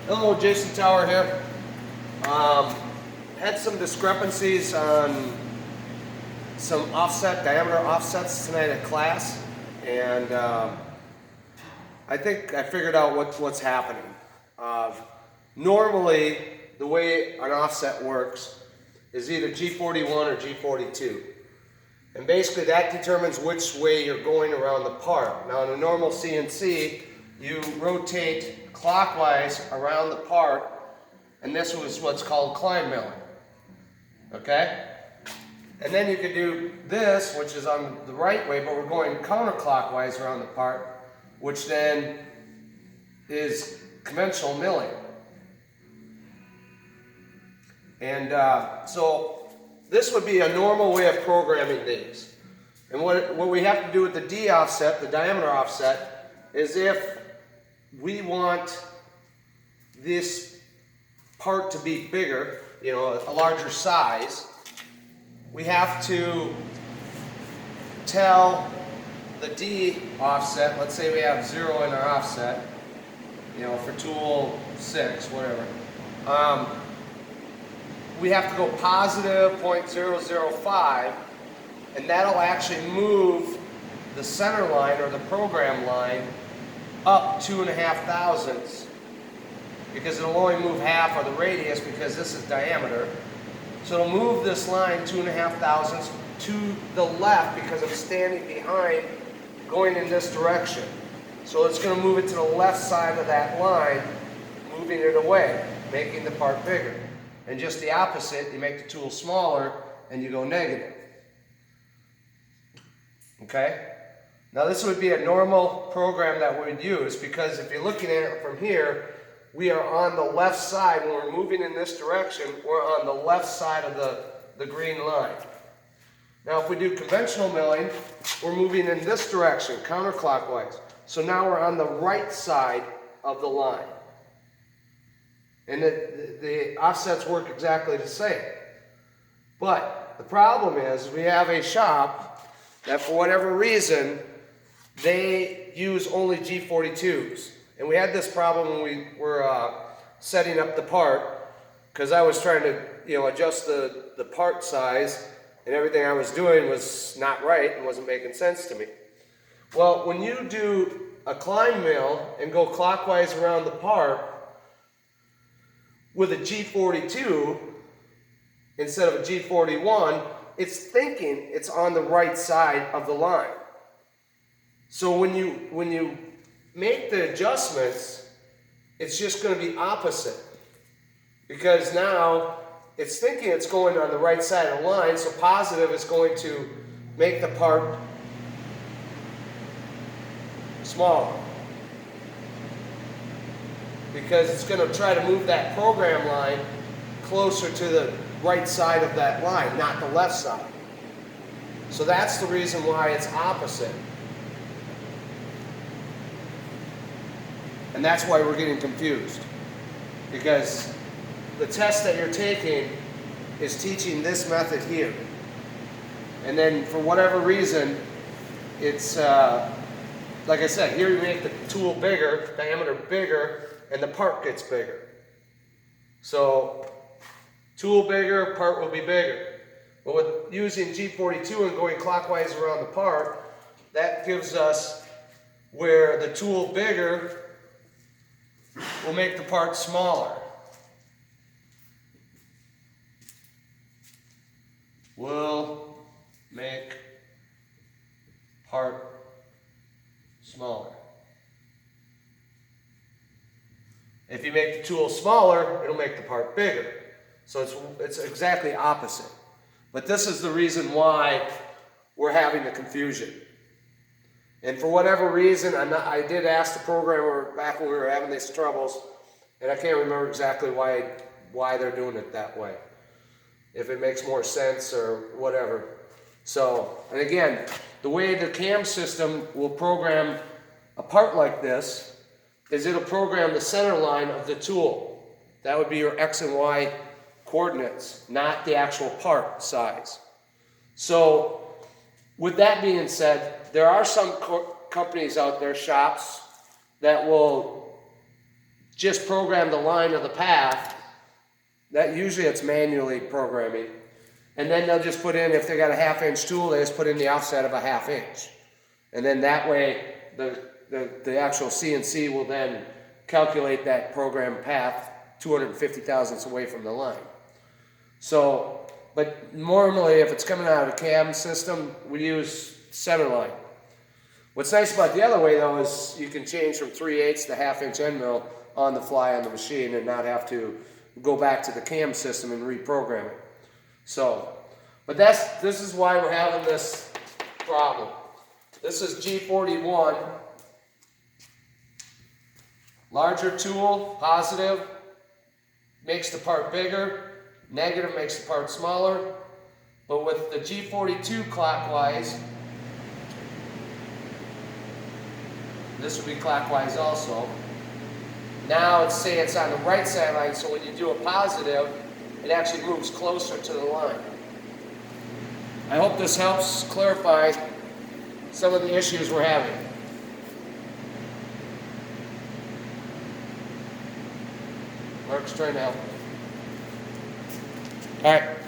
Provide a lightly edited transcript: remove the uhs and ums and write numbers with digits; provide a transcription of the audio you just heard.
Hello, Jason Tower here. Had some discrepancies on some diameter offsets tonight at class, and I think I figured out what's happening. Normally, the way an offset works is either G41 or G42. And basically that determines which way you're going around the part. Now in a normal CNC, you rotate clockwise around the part, and this was what's called climb milling. Okay? And then you could do this, which is on the right way, but we're going counterclockwise around the part, which then is conventional milling. And so this would be a normal way of programming these. And what we have to do with the D offset, the diameter offset, is if we want this part to be bigger, you know, a larger size, we have to tell the D offset, let's say we have 0 in our offset, you know, for tool 6, whatever. We have to go positive 0.005, and that'll actually move the center line or the program line up 2.5 thousandths, because it'll only move half of the radius because this is diameter. So it'll move this line 2.5 thousandths to the left because I'm standing behind going in this direction. So it's going to move it to the left side of that line, moving it away, making the part bigger. And just the opposite, you make the tool smaller and you go negative. Okay? Now this would be a normal program that we would use, because if you're looking at it from here, we are on the left side. When we're moving in this direction, we're on the left side of the green line. Now if we do conventional milling, we're moving in this direction, counterclockwise. So now we're on the right side of the line. And the offsets work exactly the same. But the problem is we have a shop that for whatever reason, they use only G42s. And we had this problem when we were setting up the part, because I was trying to, you know, adjust the part size, and everything I was doing was not right and wasn't making sense to me. Well, when you do a climb mill and go clockwise around the part with a G42 instead of a G41, it's thinking it's on the right side of the line. So when you make the adjustments, it's just going to be opposite, because now it's thinking it's going on the right side of the line, so positive is going to make the part smaller, because it's going to try to move that program line closer to the right side of that line, not the left side. So that's the reason why it's opposite. And that's why we're getting confused, because the test that you're taking is teaching this method here. And then for whatever reason, it's, like I said, here you make the tool bigger, diameter bigger, and the part gets bigger. So tool bigger, part will be bigger. But with using G42 and going clockwise around the part, that gives us where the tool bigger will make the part smaller. Will make part smaller. If you make the tool smaller, it'll make the part bigger. So it's exactly opposite. But this is the reason why we're having the confusion. And for whatever reason, I did ask the programmer back when we were having these troubles, and I can't remember exactly why they're doing it that way. If it makes more sense or whatever. So, and again, the way the CAM system will program a part like this is it'll program the center line of the tool. That would be your X and Y coordinates, not the actual part size. So, with that being said, there are some companies out there, shops, that will just program the line of the path. That usually it's manually programming. And then they'll just put in, if they got a 1/2 inch tool, they just put in the offset of a 1/2 inch. And then that way, the actual CNC will then calculate that program path 250 thousandths away from the line. So, but normally if it's coming out of a cam system, we use center line. What's nice about the other way though is you can change from 3/8 to 1/2 inch end mill on the fly on the machine and not have to go back to the cam system and reprogram it. So, but this is why we're having this problem. This is G41. Larger tool, positive, makes the part bigger. Negative makes the part smaller. But with the G42 clockwise, this would be clockwise also. Now it's say it's on the right side line, so when you do a positive, it actually moves closer to the line. I hope this helps clarify some of the issues we're having. Mark's trying to help. All right.